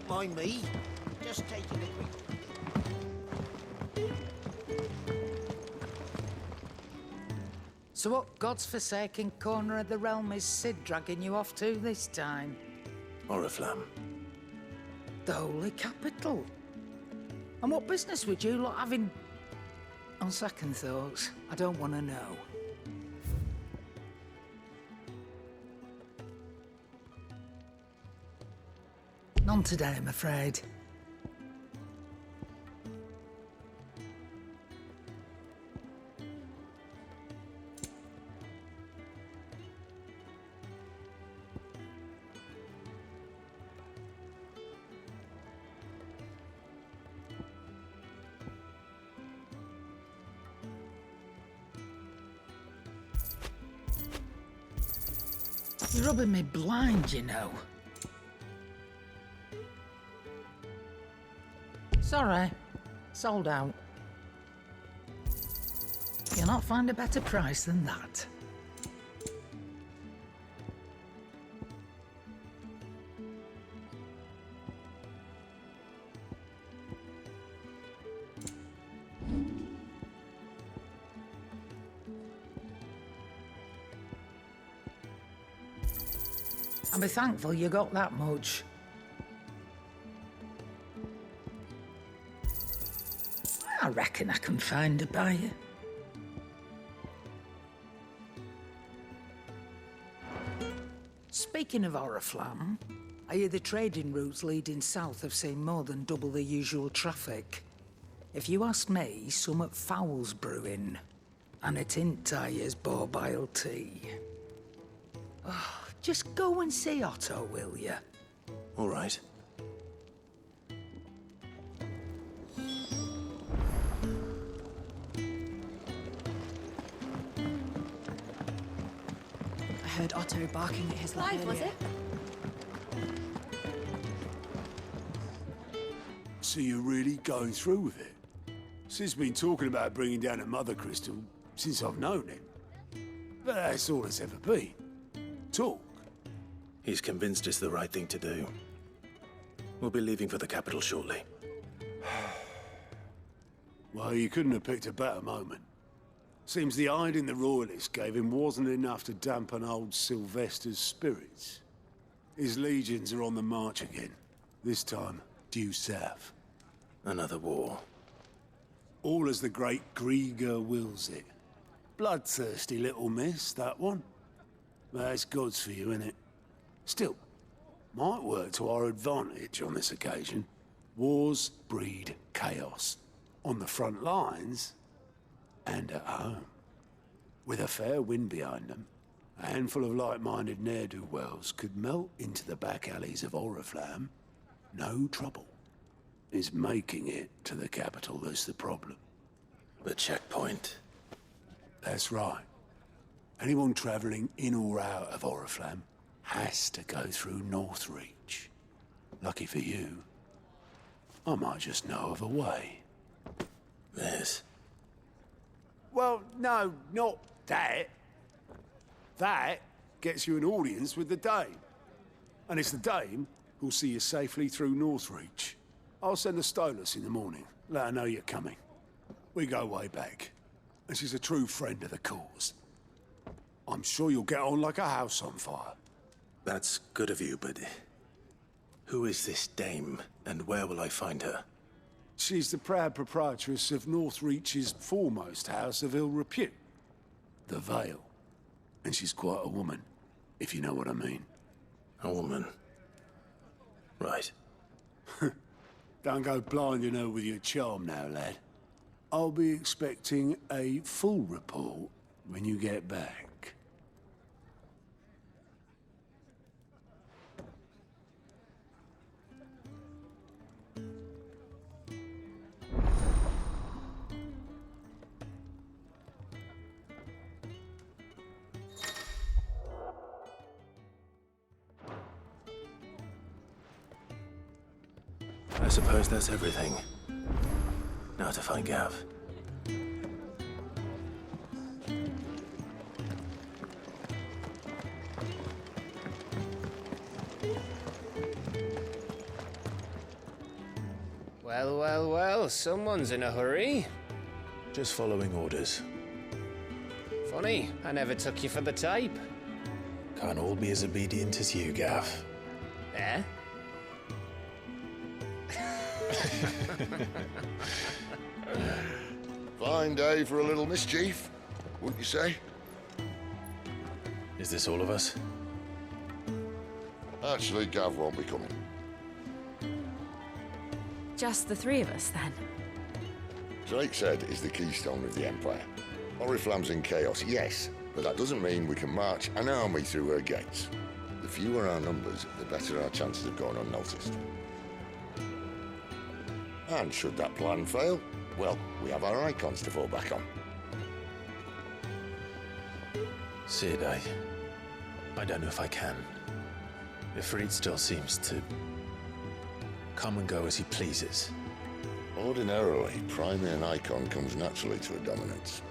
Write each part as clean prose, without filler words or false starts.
Don't mind me. Just taking a quick... So what God's forsaken corner of the realm is Sid dragging you off to this time? Oriflamme. The Holy Capital. And what business would you lot having... On second thoughts, I don't want to know. None today, I'm afraid. You're rubbing me blind, you know. Sorry, sold out. You'll not find a better price than that. I'll be thankful you got that much. I reckon I can find a buyer. Speaking of Oriflamme, I hear the trading routes leading south have seen more than double the usual traffic. If you ask me, summat foul's brewing. And it ain't Tyre's borbile tea. Oh, just go and see Otto, will you? All right. I heard Otto barking at his Live, was earlier. it? So you're really going through with it? Sid's been talking about bringing down a mother crystal since I've known him. But that's all it's ever been. Talk. He's convinced it's the right thing to do. We'll be leaving for the capital shortly. Well, you couldn't have picked a better moment. Seems the hiding the Royalists gave him wasn't enough to dampen old Sylvester's spirits. His legions are on the march again. This time, due south. Another war. All as the great Grieger wills it. Bloodthirsty little miss, that one. That's God's for you, innit? Still, might work to our advantage on this occasion. Wars breed chaos. On the front lines, and at home. With a fair wind behind them, a handful of like-minded ne'er-do-wells could melt into the back alleys of Oriflamme. No trouble. Is making it to the capital that's the problem. The checkpoint. That's right. Anyone travelling in or out of Oriflamme has to go through Northreach. Lucky for you, I might just know of a way. There's... Well, no, not that. That gets you an audience with the Dame. And it's the Dame who'll see you safely through Northreach. I'll send a Stolas in the morning, let her know you're coming. We go way back, and she's a true friend of the cause. I'm sure you'll get on like a house on fire. That's good of you, but... Who is this dame, and where will I find her? She's the proud proprietress of Northreach's foremost house of ill repute, the Vale. And she's quite a woman, if you know what I mean. A woman. Right. Don't go blinding her with your charm now, lad. I'll be expecting a full report when you get back. I suppose that's everything. Now to find Gav. Well, well, well, someone's in a hurry. Just following orders. Funny, I never took you for the type. Can't all be as obedient as you, Gav. Eh? Fine day for a little mischief, wouldn't you say? Is this all of us? Actually, Gav won't be coming. Just the three of us, then. Drake's Head is the keystone of the Empire. Oriflamme's in chaos, yes, but that doesn't mean we can march an army through her gates. The fewer our numbers, the better our chances of going unnoticed. And should that plan fail, well, we have our icons to fall back on. Sid, I don't know if I can. Ifrit still seems to come and go as he pleases. Ordinarily, priming an icon comes naturally to a dominance.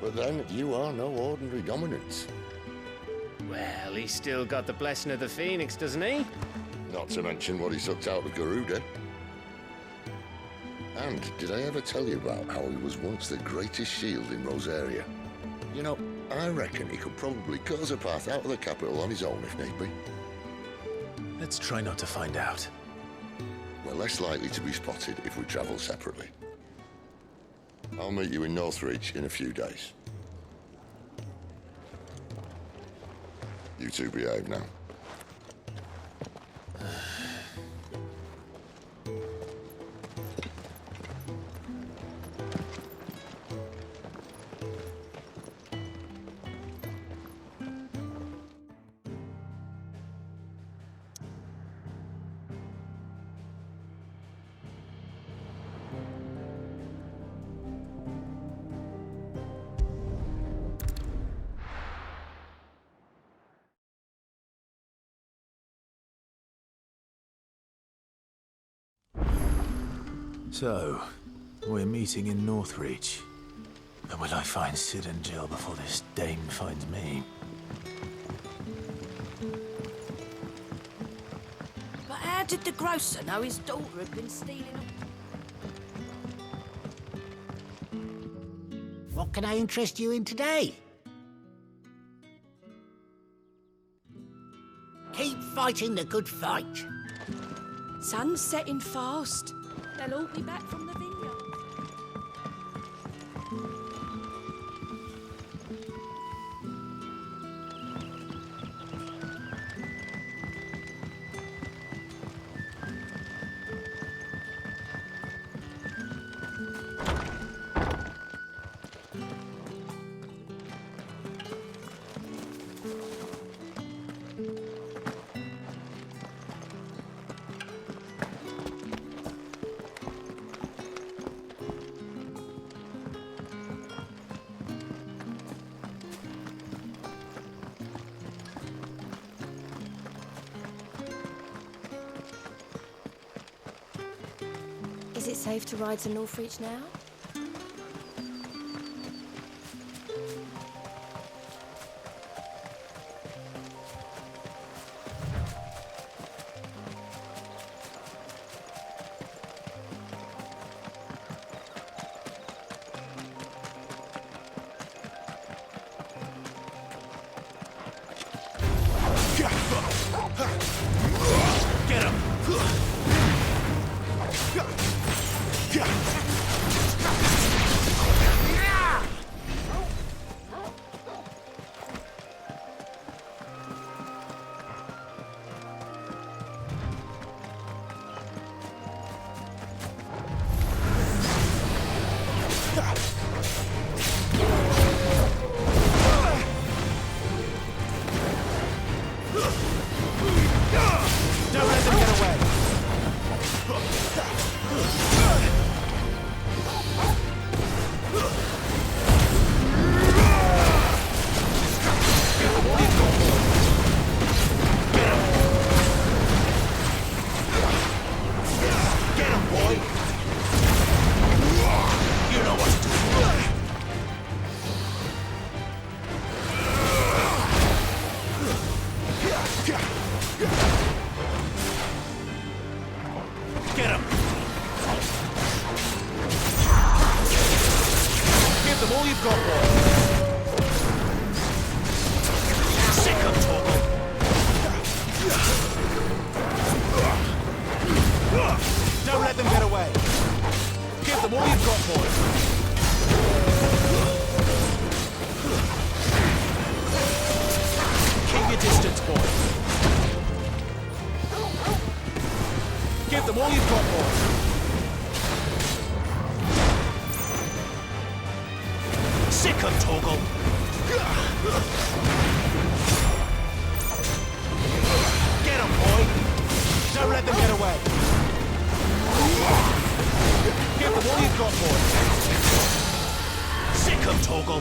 But then, you are no ordinary dominance. Well, he's still got the blessing of the Phoenix, doesn't he? Not to mention what he sucked out of Garuda. And did I ever tell you about how he was once the greatest shield in Rosaria? You know, I reckon he could probably cause a path out of the capital on his own if need be. Let's try not to find out. We're less likely to be spotted if we travel separately. I'll meet you in Northreach in a few days. You two behave now. So, we're meeting in Northreach. But will I find Sid and Jill before this dame finds me? But how did the grocer know his daughter had been stealing What can I interest you in today? Keep fighting the good fight. Sun's setting fast. They'll all be back from the vineyard. Is it safe to ride to Northreach now? Get him! Ah! you've got, boy. Sick of Torgal. Don't let them get away. Give them all you've got, boy. Keep your distance, boy. Give them all you've got, boy. Sick of Torgal. Get them, boy. Don't let them get away. Give them all you've got, boy. Sick of Torgal.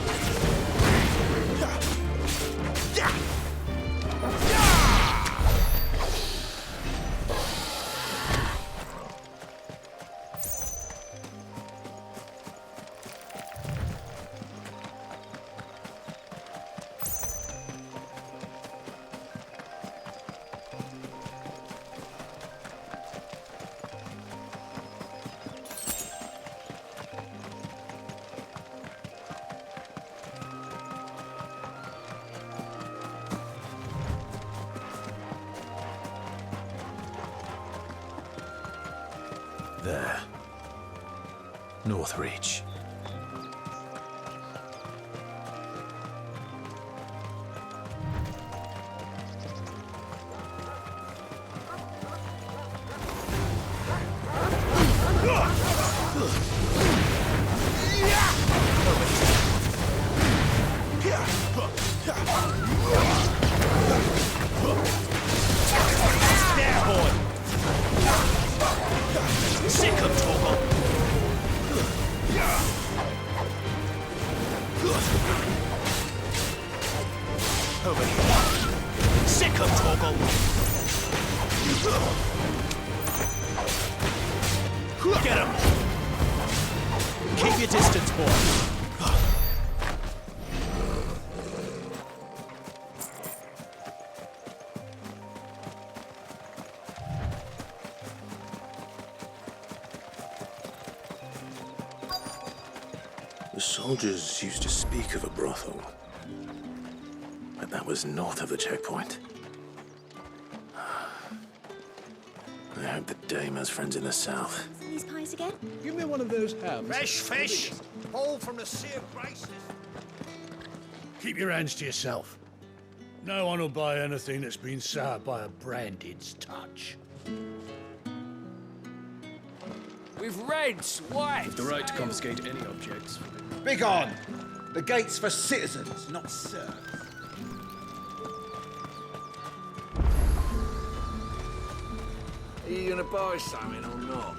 There. Northreach. There, boy. Sick of Torgal. Over here. Sick of Torgal. Get him. Keep your distance, boy. The soldiers used to speak of a brothel, but that was north of the checkpoint. I hope the dame has friends in the south. These pies again? Give me one of those hams. Fresh fish. All from the Sea of Graces. Keep your hands to yourself. No one will buy anything that's been soured by a branded's touch. With reds, white. The right to confiscate any objects. Begone! The gate's for citizens, not serfs. Are you gonna buy something or not?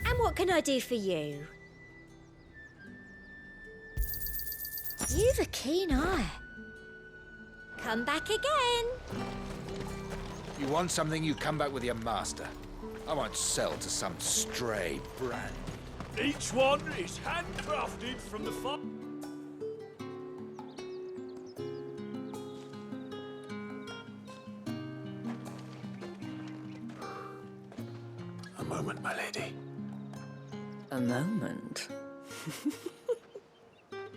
And what can I do for you? You've a keen eye. Come back again. You want something, you come back with your master. I won't sell to some stray brand. Each one is handcrafted from the farm. A moment, my lady. A moment?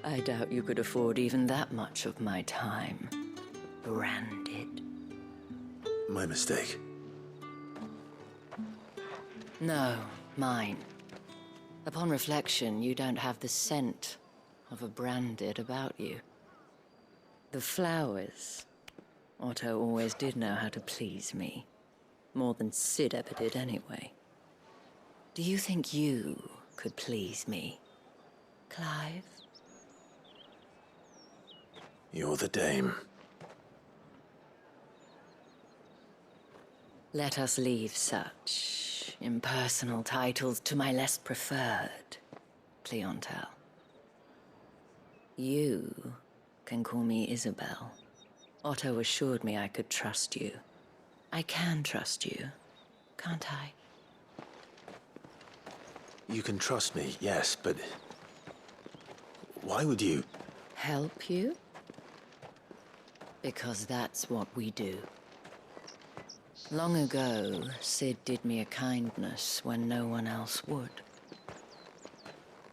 I doubt you could afford even that much of my time. Branded. My mistake. No, mine. Upon reflection, you don't have the scent of a branded about you. The flowers. Otto always did know how to please me. More than Sid ever did anyway. Do you think you could please me, Clive? You're the dame. Let us leave such impersonal titles to my less preferred clientele. You can call me Isabel. Otto assured me I could trust you. I can trust you, can't I? You can trust me, yes, but why would you? Help you? Because that's what we do. Long ago, Sid did me a kindness when no one else would.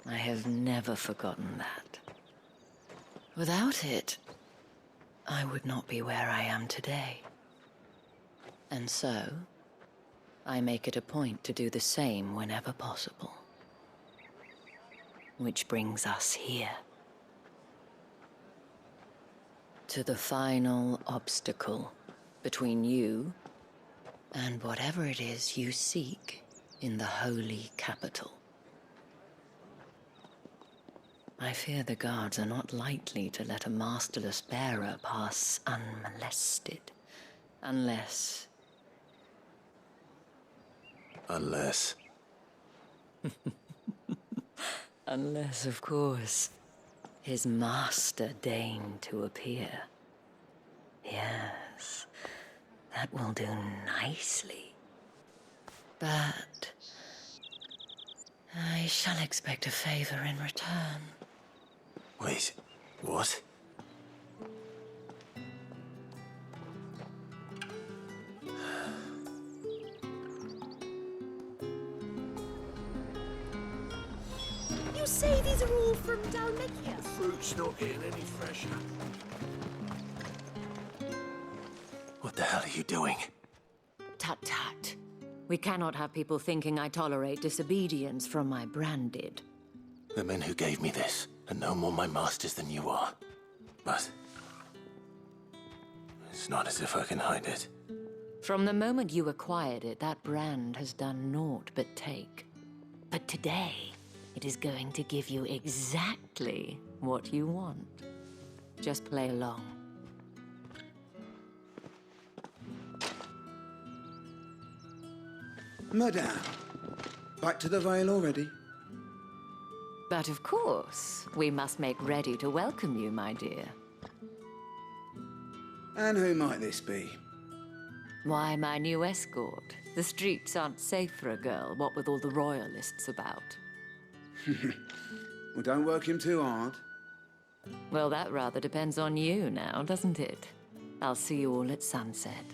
I have never forgotten that. Without it, I would not be where I am today. And so, I make it a point to do the same whenever possible. Which brings us here. To the final obstacle between you and whatever it is you seek in the holy capital. I fear the guards are not likely to let a masterless bearer pass unmolested. Unless... Unless, of course, his master deigned to appear. Yes, that will do nicely. But I shall expect a favor in return. Wait, what? You say these are all from Dalmatia? Fruit's not getting any fresher. What the hell are you doing? Tut tut. We cannot have people thinking I tolerate disobedience from my branded. The men who gave me this are no more my masters than you are. But it's not as if I can hide it. From the moment you acquired it, that brand has done naught but take. But today, it is going to give you exactly what you want. Just play along. Madame, back to the Vale already? But of course, we must make ready to welcome you, my dear. And who might this be? Why, my new escort. The streets aren't safe for a girl, what with all the royalists about. Well, don't work him too hard. Well, that rather depends on you now, doesn't it? I'll see you all at sunset.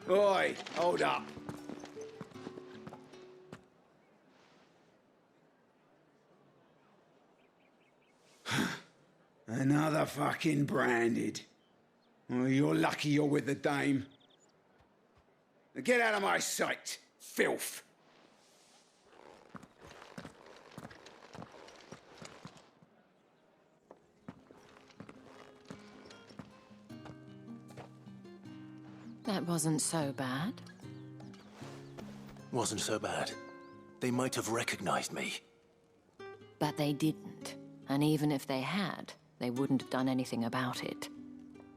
Oi, hold up. Another fucking branded. Oh, you're lucky you're with the dame. Now get out of my sight, filth. That wasn't so bad. Wasn't so bad. They might have recognized me. But they didn't. And even if they had, they wouldn't have done anything about it.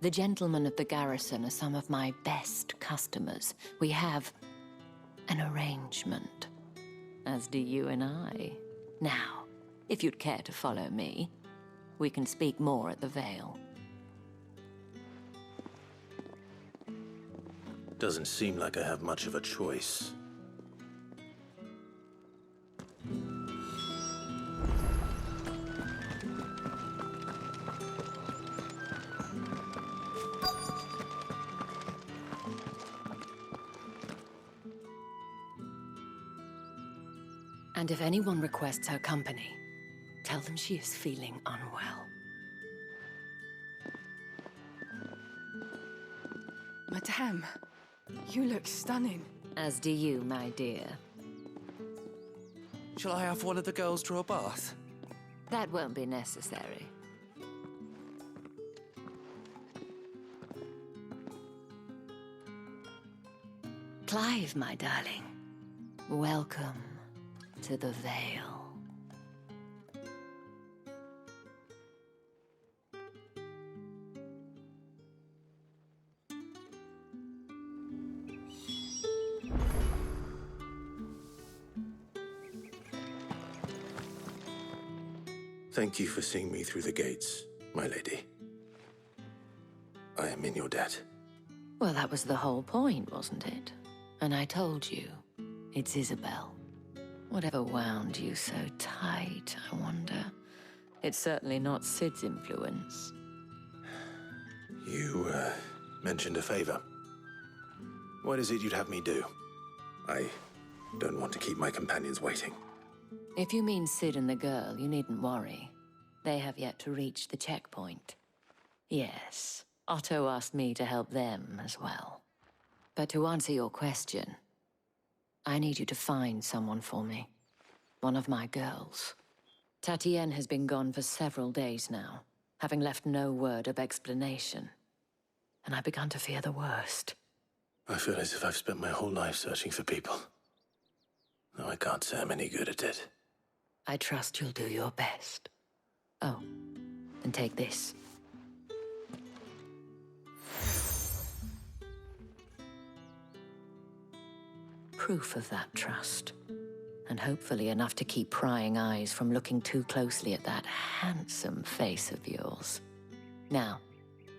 The gentlemen of the garrison are some of my best customers. We have an arrangement, as do you and I. Now, if you'd care to follow me, we can speak more at the Vale. Doesn't seem like I have much of a choice. And if anyone requests her company, tell them she is feeling unwell. Madame, you look stunning. As do you, my dear. Shall I have one of the girls draw a bath? That won't be necessary. Clive, my darling. Welcome to the Vale. Thank you for seeing me through the gates, my lady. I am in your debt. Well, that was the whole point, wasn't it? And I told you, it's Isabel. Whatever wound you so tight, I wonder. It's certainly not Sid's influence. You, mentioned a favor. What is it you'd have me do? I Don't want to keep my companions waiting. If you mean Sid and the girl, you needn't worry. They have yet to reach the checkpoint. Yes, Otto asked me to help them as well. But to answer your question, I need you to find someone for me. One of my girls. Tatienne has been gone for several days now, having left no word of explanation. And I've begun to fear the worst. I feel as if I've spent my whole life searching for people. Though I can't say I'm any good at it. I trust you'll do your best. Oh, and take this. Proof of that trust. And hopefully enough to keep prying eyes from looking too closely at that handsome face of yours. Now,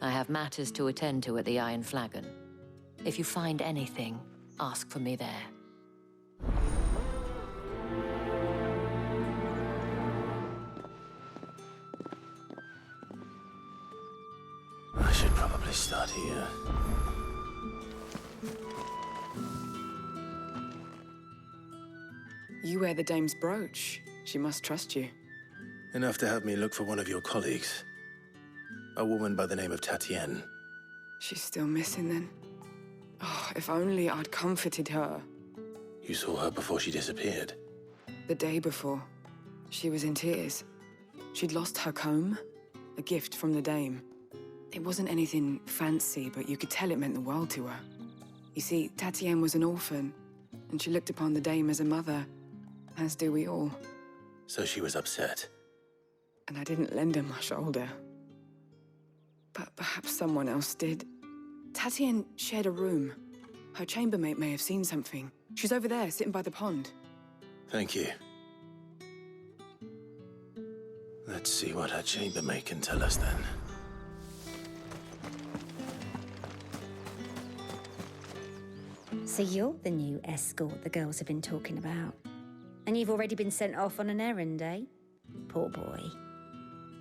I have matters to attend to at the Iron Flagon. If you find anything, ask for me there. I should probably start here. You wear the dame's brooch. She must trust you. Enough to have me look for one of your colleagues. A woman by the name of Tatienne. She's still missing then. Oh, if only I'd comforted her. You saw her before she disappeared. The day before, she was in tears. She'd lost her comb, a gift from the dame. It wasn't anything fancy, but you could tell it meant the world to her. You see, Tatienne was an orphan, and she looked upon the dame as a mother, as do we all. So she was upset. And I didn't lend her my shoulder. But perhaps someone else did. Tatienne shared a room. Her chambermaid may have seen something. She's over there, sitting by the pond. Thank you. Let's see what her chambermaid can tell us then. So you're the new escort the girls have been talking about. And you've already been sent off on an errand, eh? Poor boy.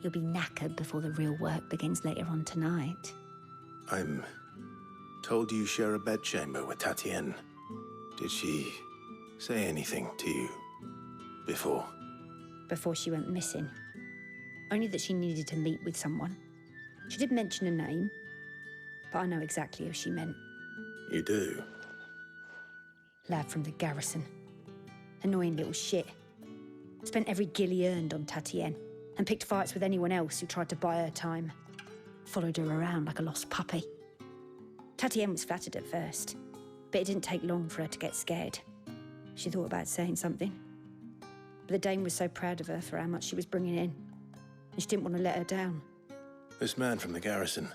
You'll be knackered before the real work begins later on tonight. I'm told you share a bedchamber with Tatienne. Did she say anything to you before? Before she went missing. Only that she needed to meet with someone. She did mention a name, but I know exactly who she meant. You do? Lad from the garrison. Annoying little shit. Spent every gil he earned on Tatienne and picked fights with anyone else who tried to buy her time. Followed her around like a lost puppy. Tatienne was flattered at first, but it didn't take long for her to get scared. She thought about saying something. But the dame was so proud of her for how much she was bringing in, and she didn't want to let her down. This man from the garrison.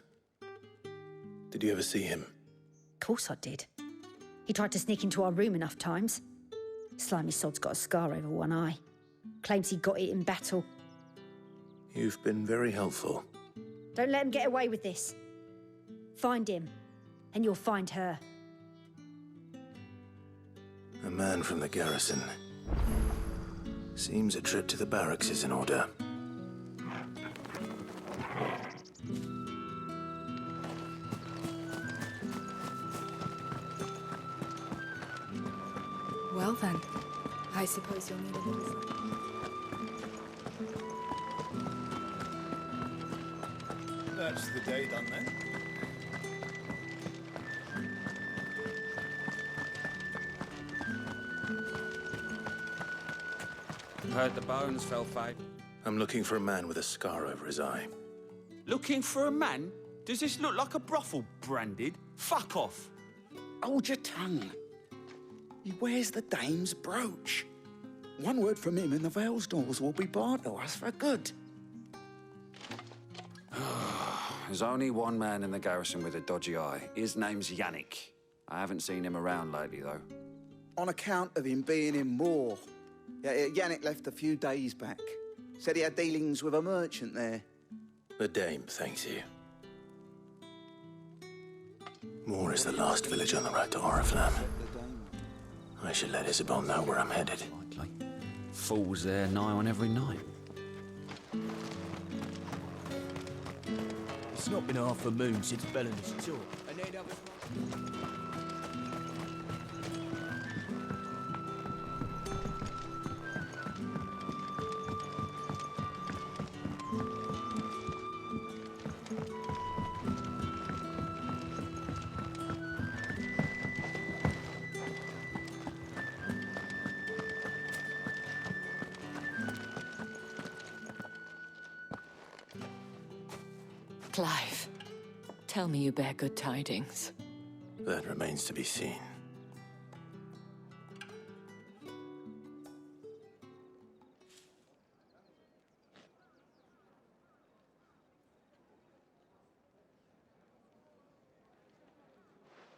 Did you ever see him? Of course I did. He tried to sneak into our room enough times. Slimy sod's got a scar over one eye. Claims he got it in battle. You've been very helpful. Don't let him get away with this. Find him, and you'll find her. A man from the garrison. Seems a trip to the barracks is in order. Well then, I suppose you'll need a boyfriend. That's the day done then. Heard the bones fell fade. I'm looking for a man with a scar over his eye. Looking for a man? Does this look like a brothel, Branded? Fuck off! Hold your tongue. He wears the dame's brooch. One word from him and the Vale's doors will be barred to us for good. There's only one man in the garrison with a dodgy eye. His name's Yannick. I haven't seen him around lately, though. On account of him being in war. Yeah, Yannick left a few days back. Said he had dealings with a merchant there. The dame thanks you. Moor is the last village on the road to Oriflamme. I should let Isabel know where I'm headed. Fools there nigh on every night. It's not been half a moon since Bellen's tour. Clive, tell me you bear good tidings. That remains to be seen.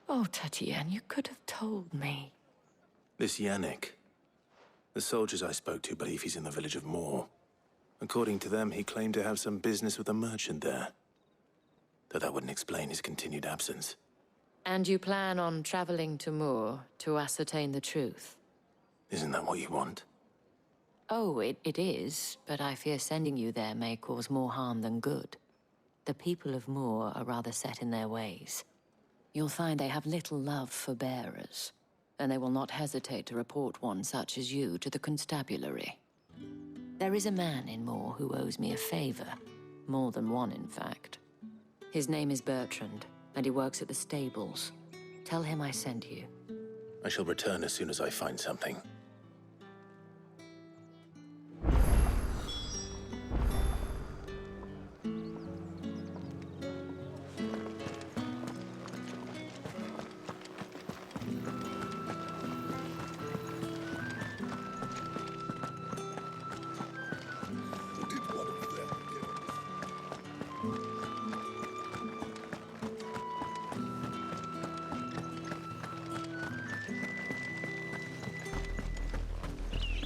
Oh, Tatienne, you could have told me. This Yannick. The soldiers I spoke to believe he's in the village of Moor. According to them, he claimed to have some business with a merchant there. Though that wouldn't explain his continued absence. And you plan on traveling to Moor to ascertain the truth? Isn't that what you want? Oh, it is, but I fear sending you there may cause more harm than good. The people of Moor are rather set in their ways. You'll find they have little love for bearers, and they will not hesitate to report one such as you to the constabulary. There is a man in Moor who owes me a favor. More than one, in fact. His name is Bertrand, and he works at the stables. Tell him I sent you. I shall return as soon as I find something.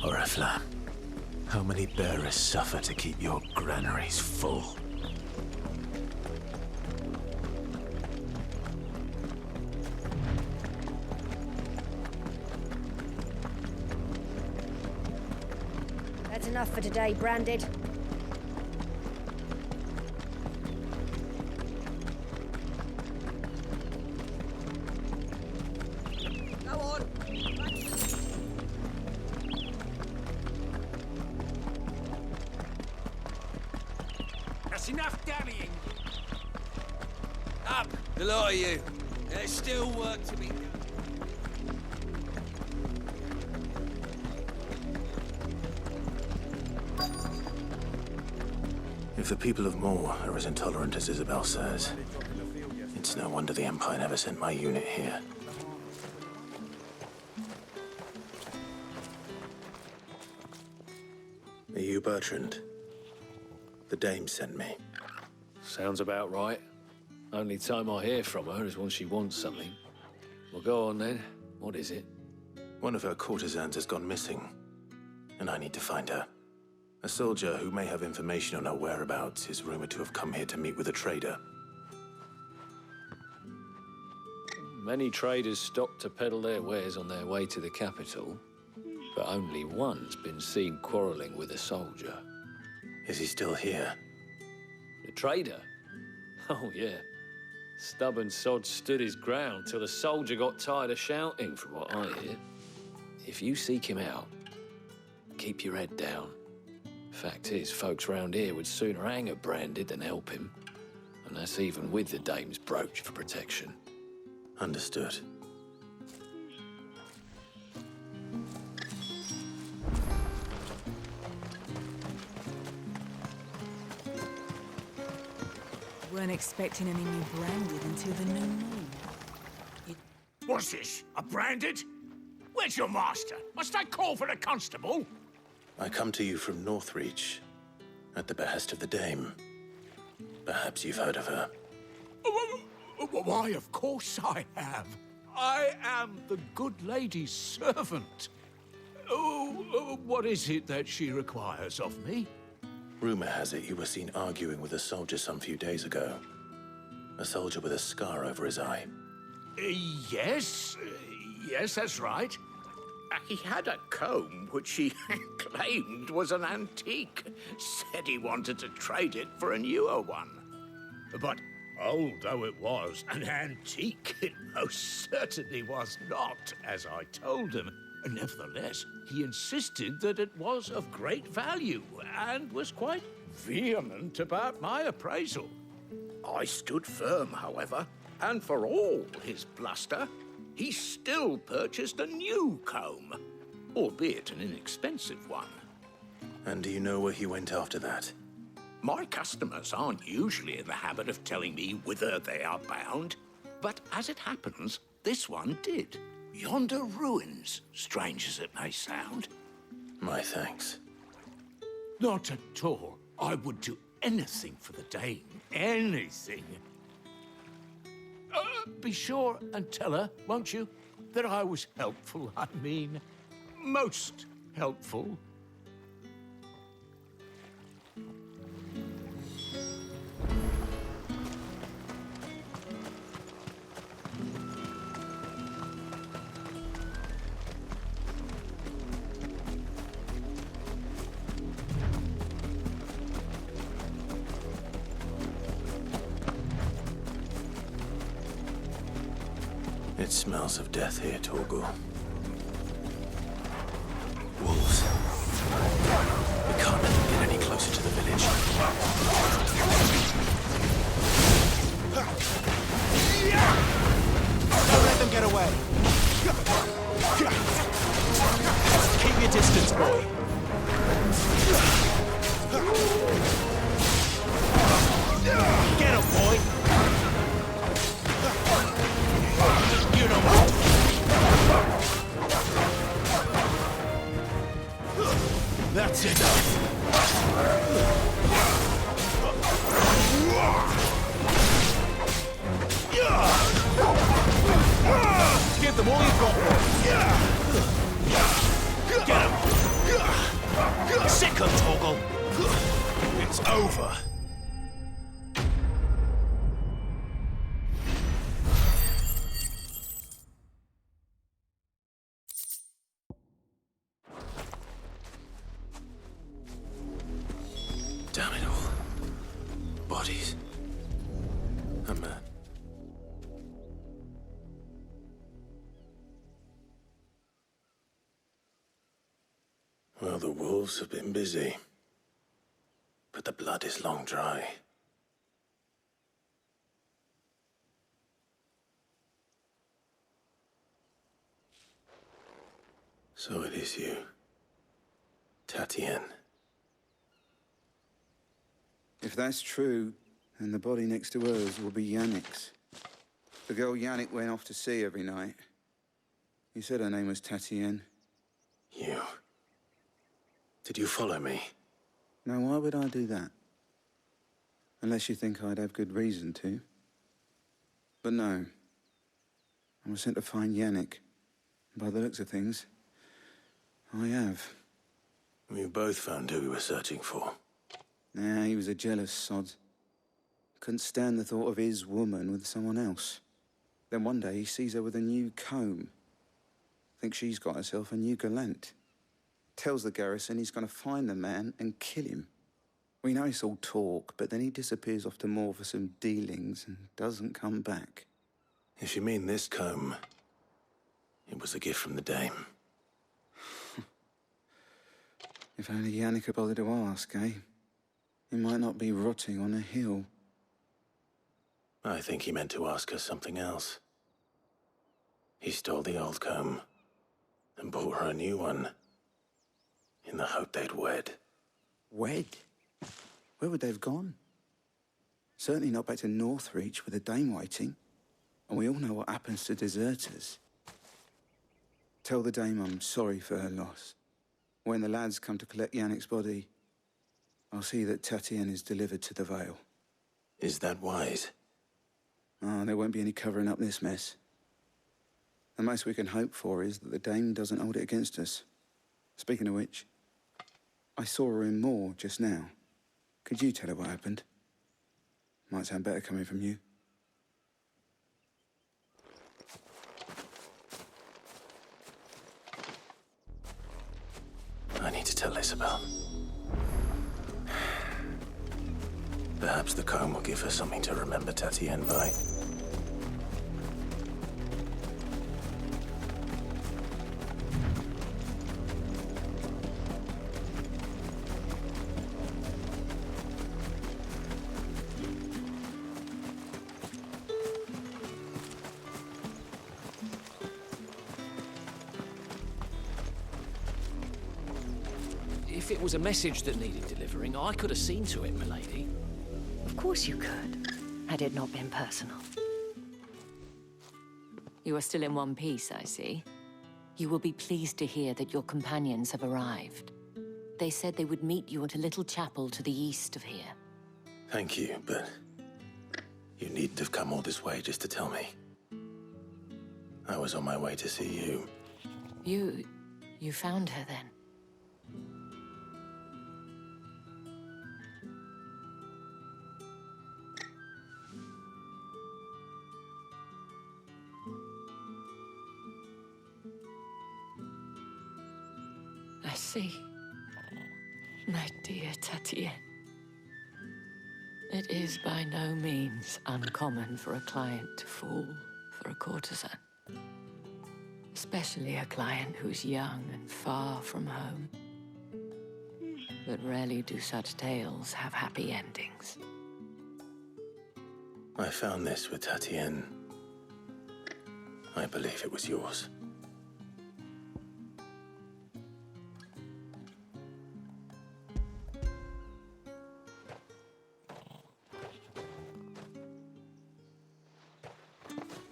Oriflamme, how many bearers suffer to keep your granaries full? That's enough for today, Branded. Go on. That's enough dallying. Up, the lot of you. There's still work to be done. If the people of Moor are as intolerant as Isabel says, it's no wonder the Empire never sent my unit here. Are you Bertrand? The dame sent me. Sounds about right. Only time I hear from her is when she wants something. Well, go on then. What is it? One of her courtesans has gone missing, and I need to find her. A soldier who may have information on her whereabouts is rumored to have come here to meet with a trader. Many traders stop to peddle their wares on their way to the capital, but only one's been seen quarreling with a soldier. Is he still here? The trader? Oh, yeah. Stubborn sod stood his ground till the soldier got tired of shouting, from what I hear. If you seek him out, keep your head down. Fact is, folks round here would sooner hang a Branded than help him. And that's even with the dame's brooch for protection. Understood. Weren't expecting any new Branded until the new moon. What's this? A Branded? Where's your master? Must I call for the constable? I come to you from Northreach, at the behest of the dame. Perhaps you've heard of her. Why, of course I have. I am the good lady's servant. What is it that she requires of me? Rumor has it you were seen arguing with a soldier some few days ago. A soldier with a scar over his eye. Yes, that's right. He had a comb which he claimed was an antique. Said he wanted to trade it for a newer one. But old though it was, an antique it most certainly was not, as I told him. Nevertheless, he insisted that it was of great value and was quite vehement about my appraisal. I stood firm, however, and for all his bluster, he still purchased a new comb, albeit an inexpensive one. And do you know where he went after that? My customers aren't usually in the habit of telling me whither they are bound, but as it happens, this one did. Yonder ruins, strange as it may sound. My thanks. Not at all. I would do anything for the Dane. Anything. Be sure and tell her, won't you, that I was helpful. I mean, most helpful. It smells of death here, Torgal. Wolves. We can't let them get any closer to the village. Don't let them get away. Keep your distance, boy. Get him, boy. You know what? That's enough. Give them all you've got. Get him. Sick him, Torgal. It's over. Damn it all. Bodies. A man. Well, the wolves have been busy. But the blood is long dry. So it is you, Tatien. If that's true, then the body next to hers will be Yannick's. The girl Yannick went off to see every night. You said her name was Tatien. You. Did you follow me? Now, why would I do that? Unless you think I'd have good reason to. But no. I was sent to find Yannick. By the looks of things, I have. We both found who we were searching for. Nah, he was a jealous sod. Couldn't stand the thought of his woman with someone else. Then one day he sees her with a new comb. Thinks she's got herself a new gallant. Tells the garrison he's going to find the man and kill him. We know it's all talk, but then he disappears off to Moor for some dealings and doesn't come back. If you mean this comb, it was a gift from the dame. If only Yannick had bothered to ask, eh? He might not be rotting on a hill. I think he meant to ask her something else. He stole the old comb and bought her a new one in the hope they'd wed. Wed? Where would they have gone? Certainly not back to Northreach with a dame waiting. And we all know what happens to deserters. Tell the dame I'm sorry for her loss. When the lads come to collect Yannick's body, I'll see that Tatien is delivered to the Vale. Is that wise? Oh, there won't be any covering up this mess. The most we can hope for is that the dame doesn't hold it against us. Speaking of which, I saw her in Moor just now. Could you tell her what happened? Might sound better coming from you. I need to tell Isabel. Perhaps the comb will give her something to remember Tatien by. If it was a message that needed delivering, I could have seen to it, milady. Of course you could, had it not been personal. You are still in one piece, I see. You will be pleased to hear that your companions have arrived. They said they would meet you at a little chapel to the east of here. Thank you, but you needn't have come all this way just to tell me. I was on my way to see you. You found her then? I see. My dear Tatienne. It is by no means uncommon for a client to fall for a courtesan. Especially a client who's young and far from home. But rarely do such tales have happy endings. I found this with Tatienne. I believe it was yours.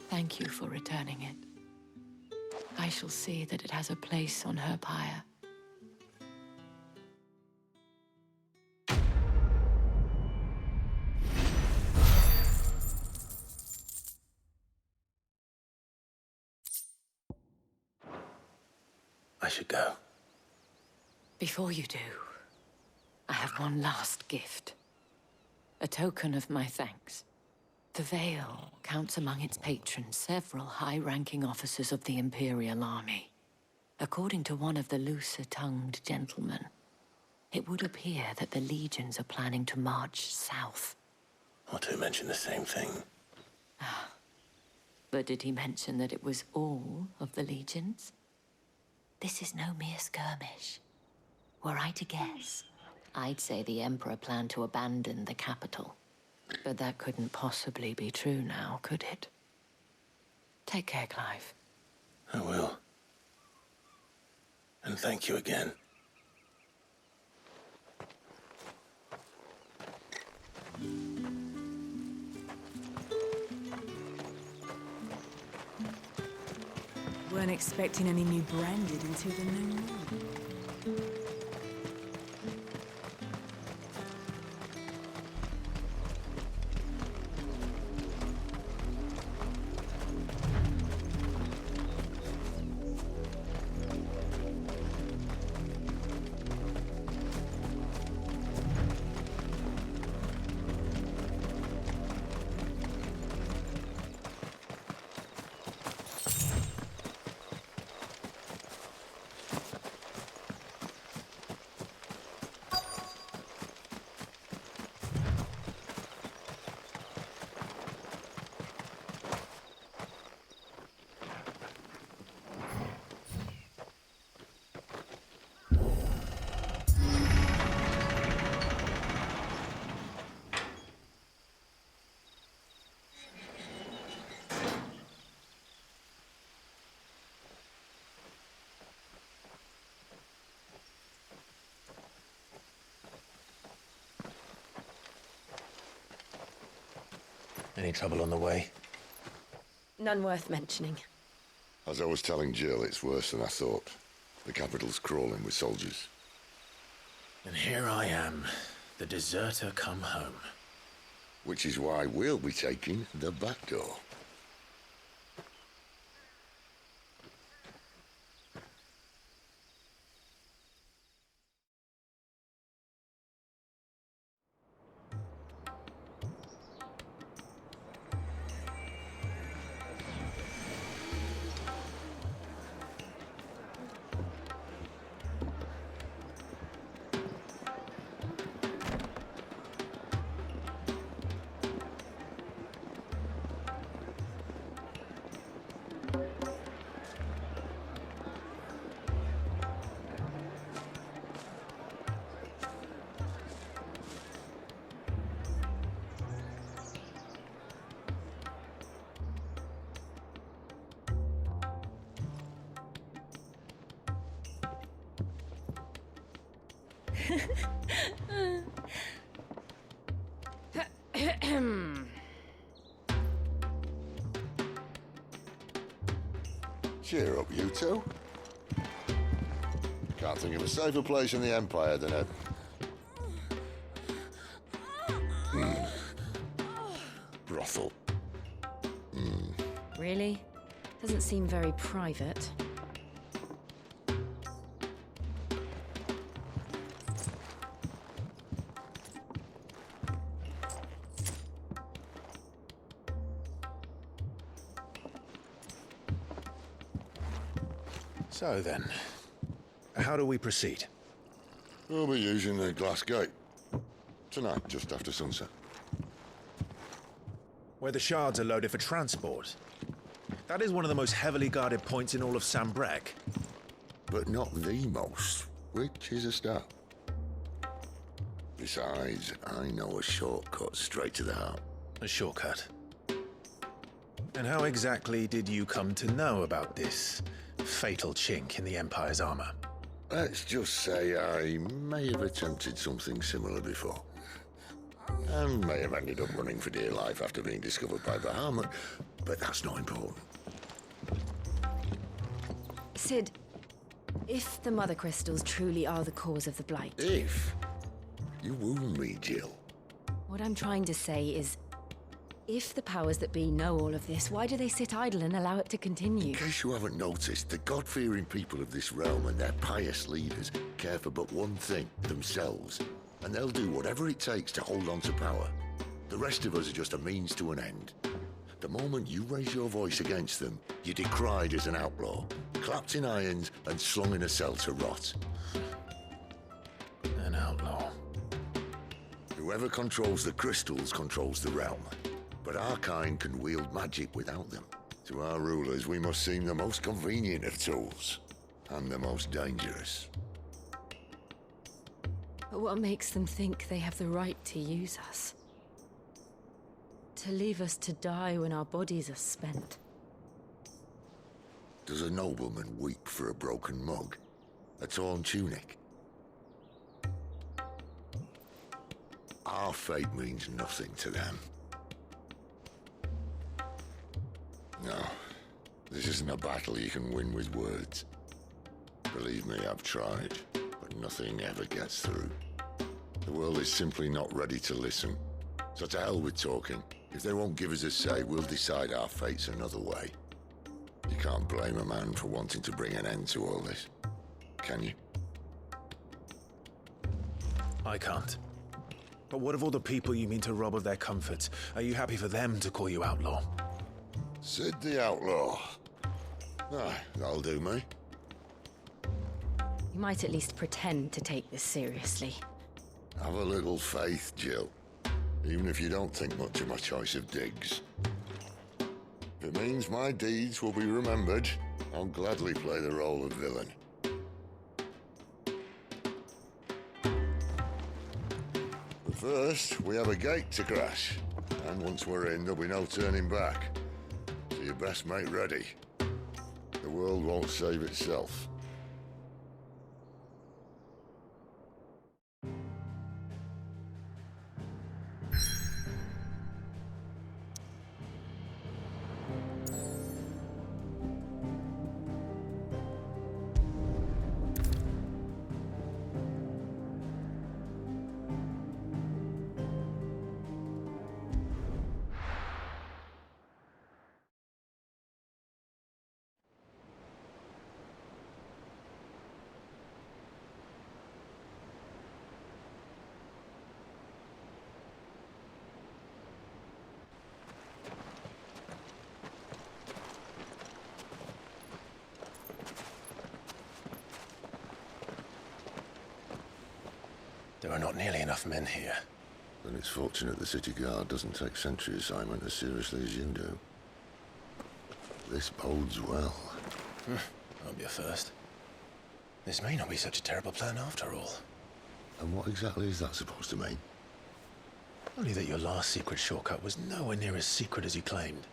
Thank you for returning it. I shall see that it has a place on her pyre. I should go. Before you do, I have one last gift. A token of my thanks. The Vale counts among its patrons several high-ranking officers of the Imperial Army. According to one of the looser-tongued gentlemen, it would appear that the legions are planning to march south. Otto mentioned the same thing. But did he mention that it was all of the legions? This is no mere skirmish. Were I to guess, I'd say the Emperor planned to abandon the capital. But that couldn't possibly be true now, could it? Take care, Clive. I will. And thank you again. Weren't expecting any new branded until the new moon. Any trouble on the way? None worth mentioning. As I was telling Jill, it's worse than I thought. The capital's crawling with soldiers. And here I am, the deserter come home. Which is why we'll be taking the back door. Cheer up, you two. Can't think of a safer place in the Empire than a... brothel. Really? Doesn't seem very private. So then, how do we proceed? We'll be using the glass gate. Tonight, just after sunset. Where the shards are loaded for transport. That is one of the most heavily guarded points in all of Sambrek. But not the most, which is a start. Besides, I know a shortcut straight to the heart. A shortcut? And how exactly did you come to know about this fatal chink in the Empire's armor? Let's just say I may have attempted something similar before. And may have ended up running for dear life after being discovered by Bahamut, but that's not important. Sid, if the Mother Crystals truly are the cause of the Blight... If? You wound me, Jill. What I'm trying to say is, if the powers that be know all of this, why do they sit idle and allow it to continue? In case you haven't noticed, the God-fearing people of this realm and their pious leaders care for but one thing, themselves. And they'll do whatever it takes to hold on to power. The rest of us are just a means to an end. The moment you raise your voice against them, you're decried as an outlaw, clapped in irons and slung in a cell to rot. An outlaw. Whoever controls the crystals controls the realm. But our kind can wield magic without them. To our rulers, we must seem the most convenient of tools, and the most dangerous. But what makes them think they have the right to use us? To leave us to die when our bodies are spent? Does a nobleman weep for a broken mug? A torn tunic? Our fate means nothing to them. No, this isn't a battle you can win with words. Believe me, I've tried, but nothing ever gets through. The world is simply not ready to listen. So to hell with talking. If they won't give us a say, we'll decide our fates another way. You can't blame a man for wanting to bring an end to all this, can you? I can't. But what of all the people you mean to rob of their comforts? Are you happy for them to call you outlaw? Sid the Outlaw. Ah, that'll do me. You might at least pretend to take this seriously. Have a little faith, Jill. Even if you don't think much of my choice of digs. If it means my deeds will be remembered, I'll gladly play the role of villain. But first, we have a gate to crash. And once we're in, there'll be no turning back. So you best make ready. The world won't save itself. There are not nearly enough men here. Then it's fortunate the city guard doesn't take sentry assignment as seriously as you do. This bodes well. Won't be a first. This may not be such a terrible plan after all. And what exactly is that supposed to mean? Only that your last secret shortcut was nowhere near as secret as you claimed.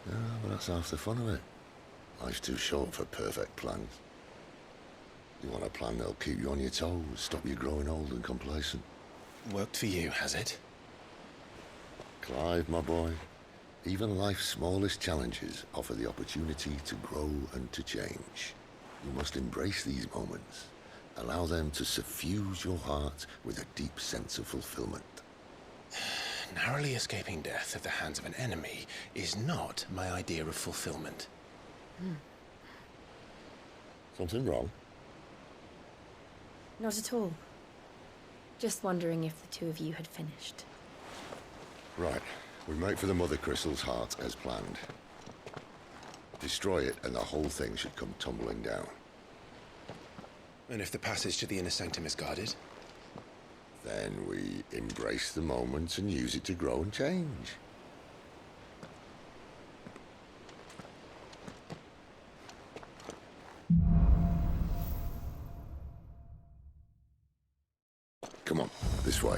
Yeah, but that's half the fun of it. Life's too short for perfect plans. You want a plan that'll keep you on your toes, stop you growing old and complacent. Worked for you, has it? Clive, my boy, even life's smallest challenges offer the opportunity to grow and to change. You must embrace these moments. Allow them to suffuse your heart with a deep sense of fulfillment. Narrowly escaping death at the hands of an enemy is not my idea of fulfillment. Something wrong? Not at all. Just wondering if the two of you had finished. Right. We make for the Mother Crystal's heart as planned. Destroy it and the whole thing should come tumbling down. And if the passage to the inner sanctum is guarded? Then we embrace the moment and use it to grow and change. Come on, this way.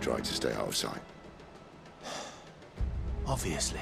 Try to stay out of sight. Obviously.